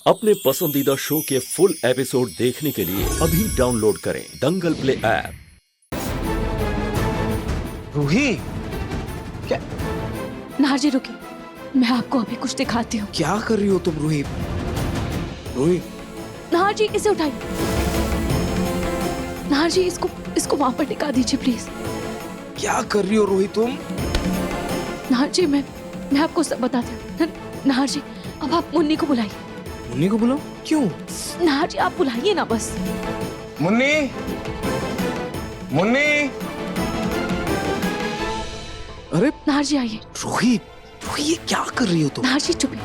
अपने पसंदीदा शो के फुल एपिसोड देखने के लिए अभी डाउनलोड करें दंगल प्ले ऐप। रूही, क्या नारजी रुकिए, मैं आपको अभी कुछ दिखाती हूँ। क्या कर रही हो तुम रूही? रूही, नारजी इसे उठाइए। नारजी इसको वहां पर टिका दीजिए प्लीज। क्या कर रही हो रूही तुम? नारजी मैं आपको सब बताती हूँ। नारजी अब आप मुन्नी को बुलाइए। मुन्नी को बुलाओ? क्यों? नारजी आप बुलाइए ना बस। मुन्नी, मुन्नी। अरे नारजी आइए। रूही, रूही ये क्या कर रही हो तुम? नारजी चुपिए।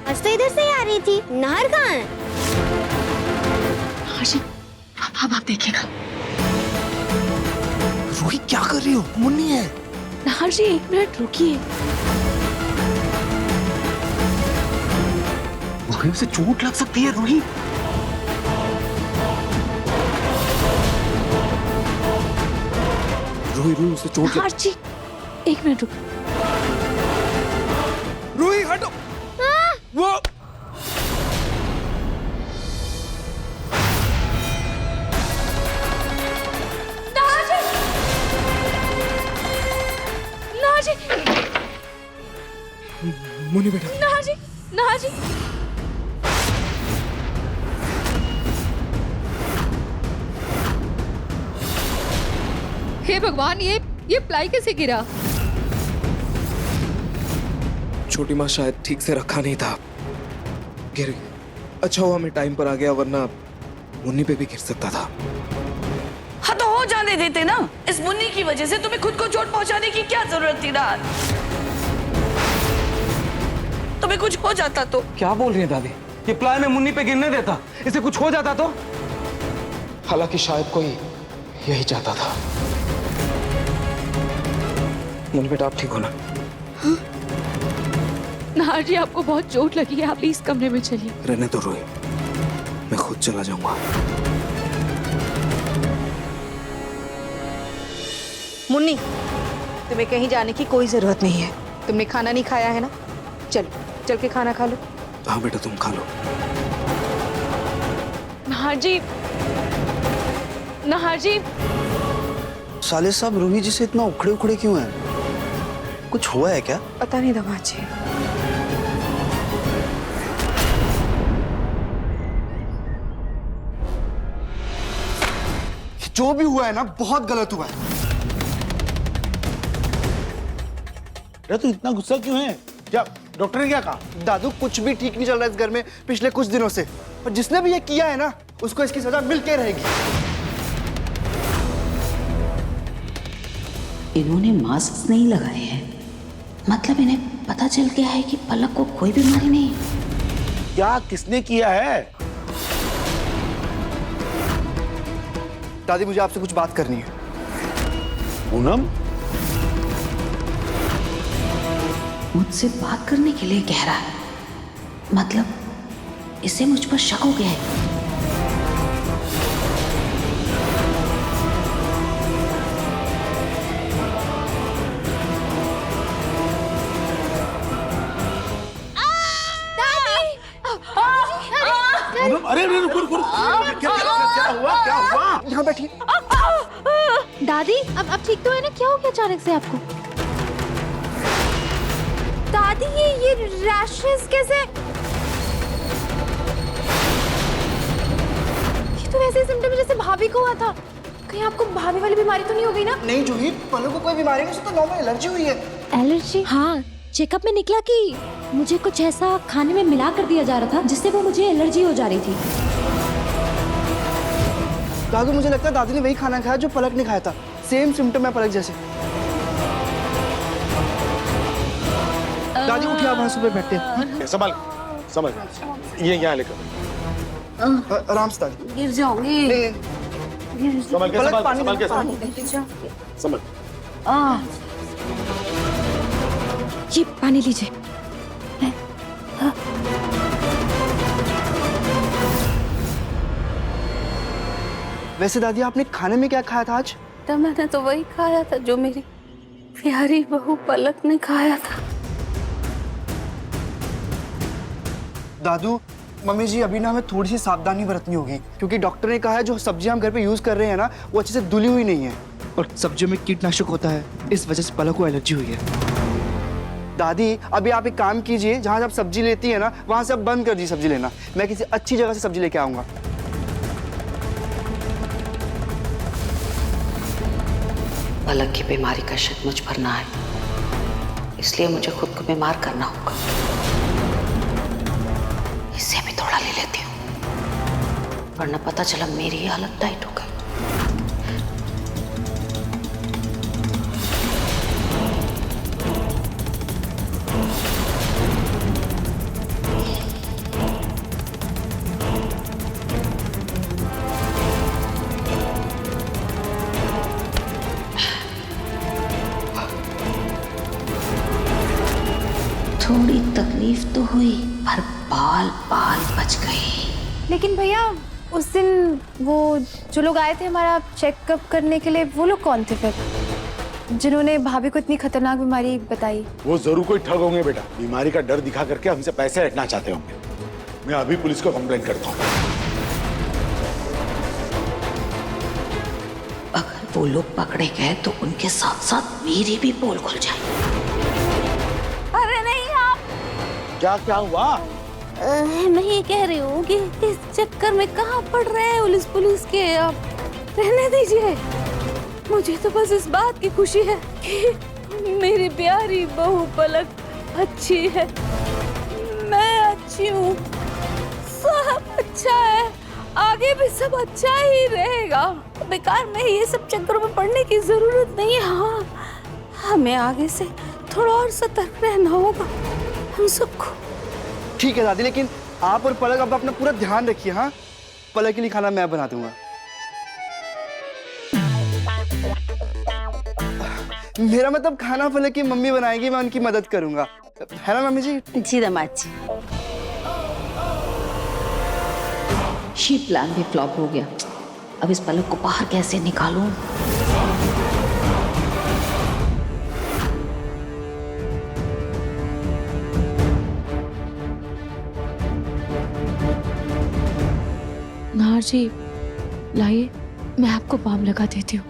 आज तो इधर से ही आ रही थी। नहर कहाँ है? नारजी अब आप देखिएगा। रूही क्या कर रही हो? मुन्नी है। नारजी 1 मिनट रुकिए। रूही से चोट लग सकती है। रूही, रूही रूही उसे चोट लग... नारजी 1 मिनट रुकिए। रूही हटो। वो नारजी मुन्नी बेटा, नारजी नारजी हे भगवान, ये प्लाई कैसे गिरा? छोटी माँ शायद ठीक से रखा नहीं था, गिर गई। अच्छा हुआ मैं टाइम पर आ गया, वरना मुन्नी पे भी गिर सकता था। हाँ तो हो जाने देते ना। इस मुन्नी की वजह से तुम्हें खुद को चोट पहुंचाने की क्या जरूरत थी रात? तुम्हें कुछ हो जाता तो? क्या बोल रही है दादी? ये प्लाई में मुन्नी पे गिरने देता? इसे कुछ हो जाता तो? हालांकि शायद कोई यही चाहता था। मुन्नी बेटा आप ठीक हो ना? नारजी आपको बहुत चोट लगी है, आप प्लीज कमरे में चलिए। रहने दो रोही, मैं खुद चला जाऊंगा। मुन्नी, तुम्हें कहीं जाने की कोई जरूरत नहीं है। तुमने खाना नहीं खाया है ना? चल के खाना खा लो। हाँ बेटा तुम खा लो। नारजी नारजी साले साहब रूही जी से इतना उखड़े उखड़े क्यों हैं? कुछ हुआ है क्या? पता नहीं दामाद जी। जो भी हुआ है ना बहुत गलत हुआ है। अरे तू इतना गुस्सा क्यों है? क्या डॉक्टर ने क्या कहा? दादू कुछ भी ठीक नहीं चल रहा है इस घर में पिछले कुछ दिनों से, और जिसने भी ये किया है ना उसको इसकी सजा मिलके रहेगी। इन्होंने मास्क नहीं लगाए हैं, मतलब इन्हें पता चल गया है कि पलक को कोई बीमारी नहीं। क्या किसने किया है? दादी मुझे आपसे कुछ बात करनी है। पूनम, मुझसे बात करने के लिए कह रहा है, मतलब इसे मुझ पर शक हो गया है। पूनम, अरे रुक रुक रुक, क्या हुआ? क्या हुआ? यहाँ बैठिए। दादी अब ठीक तो है ना? क्या हो गया अचानक से आपको? दादी ये रैशेस कैसे? ये तो वैसे सिम्टम जैसे भाभी को हुआ था। कहीं आपको भाभी वाली बीमारी तो नहीं हो गई ना? नहीं जूही, पलक को कोई बीमारी नहीं, उसको तो नॉर्मल एलर्जी हुई है। एलर्जी? हाँ, चेकअप में निकला कि मुझे कुछ ऐसा खाने में मिला कर दिया जा रहा था जिससे वो मुझे एलर्जी हो जा रही थी। दादू मुझे लगता है दादी ने वही खाना खाया जो पलक ने खाया था। सेम सिम्टम है पलक जैसे। दादी उठिए, आप सुबह बैठते हैं। संभाल, समझ ये यहाँ लेकर आराम से दादी। गिर जाओगे। संभाल के, पलक संभाल पानी संभाल के, संभाल। ये पानी लीजिए। वैसे दादी आपने खाने में क्या खाया था आज? तो मैंने तो वही खाया था जो मेरी प्यारी बहू पलक ने खाया था। दादू, मम्मी जी, अभी ना हमें थोड़ी सी सावधानी बरतनी होगी क्योंकि डॉक्टर ने कहा है जो सब्जियां हम घर पे यूज कर रहे हैं ना वो अच्छे से धुली हुई नहीं है और सब्जियों में कीटनाशक होता है, इस वजह से पलक को एलर्जी हुई है। दादी, अभी आप एक काम कीजिए, जहाँ से आप सब्जी लेती है ना वहां से आप बंद कर दीजिए सब्जी लेना। मैं किसी अच्छी जगह से सब्जी लेके आऊंगा। पलक की बीमारी का शक मुझ पर ना आए, इसलिए मुझे खुद को बीमार करना होगा। इससे भी थोड़ा ले लेती हूँ, वरना पता चला मेरी ही हालत टाइट हो गई। थोड़ी तकलीफ तो हुई पर बाल बाल बच गए। लेकिन भैया उस दिन वो जो लोग आए थे हमारा चेकअप करने के लिए, वो लोग कौन थे फिर, जिन्होंने भाभी को इतनी खतरनाक बीमारी बताई? वो जरूर कोई ठग होंगे बेटा, बीमारी का डर दिखा करके हमसे पैसे हटना चाहते होंगे। मैं अभी पुलिस को कंप्लेंट करता हूँ। अगर वो लोग पकड़े गए तो उनके साथ साथ मेरी भी पोल खुल जाए। अरे नहीं आप, क्या क्या हुआ? मैं ये कह रही हूँ कि इस चक्कर में कहाँ पड़ रहे हैं पुलिस के, आप रहने दीजिए। मुझे तो बस इस बात की खुशी है कि मेरी प्यारी बहू पलक अच्छी है, मैं अच्छी हूँ, सब अच्छा है, आगे भी सब अच्छा ही रहेगा। बेकार में ये सब चक्करों में पड़ने की जरूरत नहीं है। हाँ, हमें आगे से थोड़ा और सतर्क रहना होगा हम सबको। ठीक है दादी, लेकिन आप और पलक अब अपना पूरा ध्यान रखिए। हाँ, पलक के लिए खाना मैं बना दूंगा। मेरा मतलब खाना पलक की मम्मी बनाएगी, मैं उनकी मदद करूंगा, है ना मम्मी जी? जी दामाद जी। ये प्लान भी फ्लॉप हो गया। अब इस पलक को बाहर कैसे निकालूं? नाहर जी, लाइए, मैं आपको बाम लगा देती हूँ।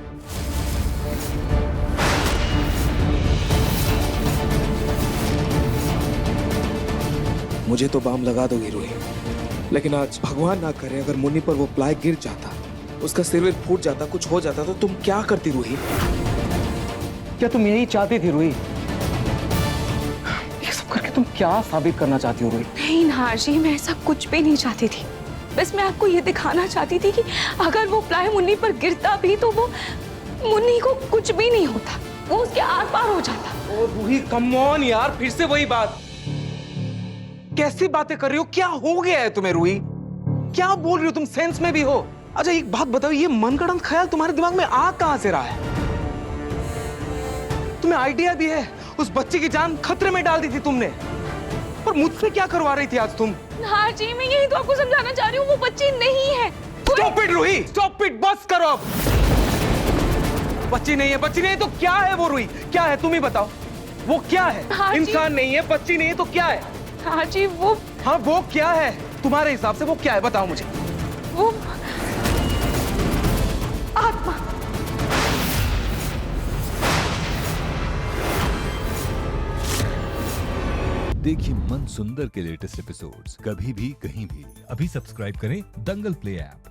मुझे तो बाम लगा दोगी रूही, लेकिन आज भगवान ना करे अगर मुन्नी पर वो प्लाई गिर जाता, उसका सिर विर फूट जाता, कुछ हो जाता तो तुम क्या करती रूही? क्या तुम यही चाहती थी रूही? ये सब करके तुम क्या साबित करना चाहती हो रूही? नहीं नाहर जी, मैं ऐसा कुछ भी नहीं चाहती थी। बस मैं आपको ये दिखाना चाहती थी कि अगर वो प्लाई मुन्नी पर गिरता भी तो वो मुन्नी को कुछ भी नहीं होता, वो उसके आर पार हो जाता। ओ रूही, कम ऑन यार, फिर से वही बात। कैसी बातें कर रही हो? क्या हो गया है तुम्हें रूही? क्या बोल रही हो तुम? सेंस में भी हो? अच्छा एक बात बताओ, ये मनगढ़ंत ख्याल तुम्हारे दिमाग में आ कहां से रहा है? तुम्हें आइडिया भी है उस बच्चे की जान खतरे में डाल दी थी तुमने, और मुझसे क्या करवा रही थी आज तुम? नाहर जी, मैं यही तो आपको समझाना चाह रही हूँ, वो बच्ची नहीं है। Stop it Ruhi, stop it, बस करो अब। बच्ची नहीं है, बच्ची नहीं है तो क्या है वो रूही? क्या है तुम ही बताओ, वो क्या है? इंसान नहीं है, बच्ची नहीं है तो क्या है? हाँ जी, वो, हाँ वो क्या है तुम्हारे हिसाब से? वो क्या है बताओ मुझे। वो आत्मा। देखिए मन सुंदर के लेटेस्ट एपिसोड्स कभी भी कहीं भी। अभी सब्सक्राइब करें दंगल प्ले ऐप।